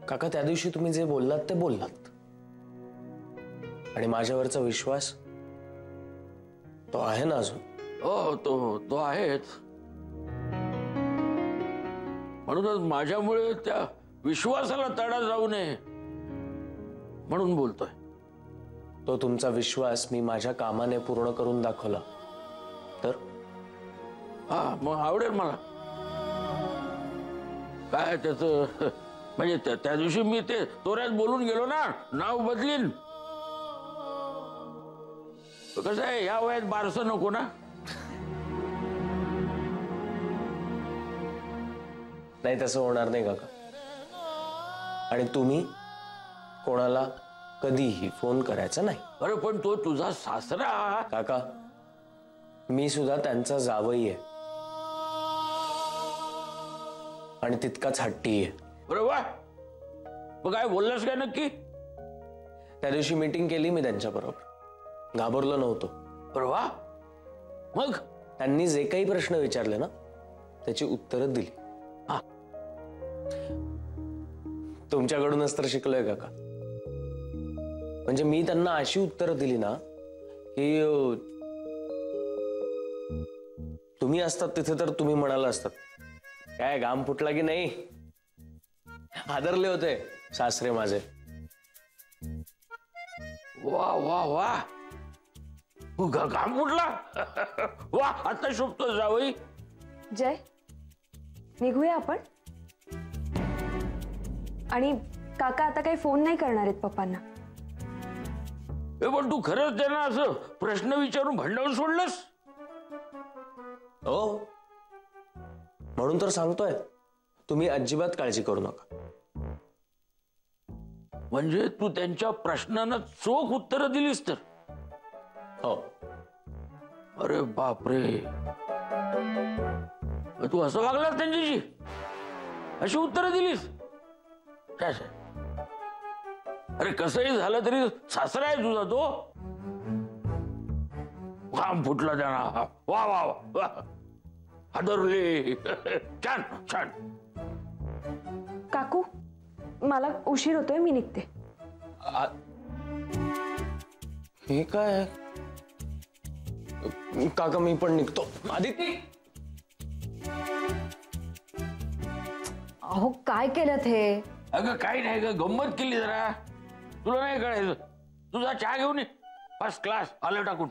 काका त्या दिवशी तुम्ही जे बोललात ते बोललात आणि माझ्यावरचा विश्वास तो आहे ना अजून? हो तो आहेच. म्हणूनच माझ्यामुळे त्या विश्वासाला तडा जाऊ नये म्हणून बोलतोय. तो तुमचा विश्वास मी माझ्या कामाने पूर्ण करून दाखवला तर? हा मग आवडेल मला. काय त्याचं म्हणजे त्या दिवशी मी ते तोऱ्यात बोलून गेलो ना, नाव बदलीन. कसं आहे या वयात बारसं नको ना. नाही तसं होणार नाही काका. आणि तुम्ही कोणाला कधीही फोन करायचा नाही. अरे पण तो तुझा सासरा. काका मी सुद्धा त्यांचा जावई आहे आणि तितकाच हट्टी आहे. अरे वा, मग काय बोललास काय नक्की? त्या दिवशी मीटिंग केली मी त्यांच्याबरोबर, घाबरलो नव्हतो. अरे वा, मग त्यांनी जे काही प्रश्न विचारले ना त्याची उत्तरं दिली. हा, तुमच्याकडूनच तर शिकलोय काका. म्हणजे मी त्यांना अशी उत्तरं दिली ना की तुम्ही असतात तिथे तर तुम्ही म्हणाला असतात काय घाम फुटला की नाही. हादरले होते सासरे माझे. वा वा वा, घाम फुटला. वा, आता शोभतो जावई. जय, निघूया आपण. आणि काका आता काही फोन नाही करणार आहेत पप्पांना. पण तू खरंच त्यांना असं प्रश्न विचारून भांडवून सोडलंस? हो, म्हणून तर सांगतोय तुम्ही अजिबात काळजी करू नका. म्हणजे तू त्यांच्या प्रश्नांना चोख उत्तरं दिलीस तर? हो. अरे बापरे, तू असं वागलास त्यांच्याशी, अशी उत्तरं दिलीस? अरे कसंही झालं तरी सासरा आहे तुझा तो. घाम फुटला त्यांना. वा वा वा, हादरले. छान छान. काकू मला उशीर होतोय, मी निघते. हे काय काका, मी पण निघतो. आदिती, अहो काय केलं हे? अगं काही नाही ग, गंमत केली जरा. तुला नाही कळायचं. तुझा चहा घेऊन ये, फर्स्ट क्लास आलं टाकून.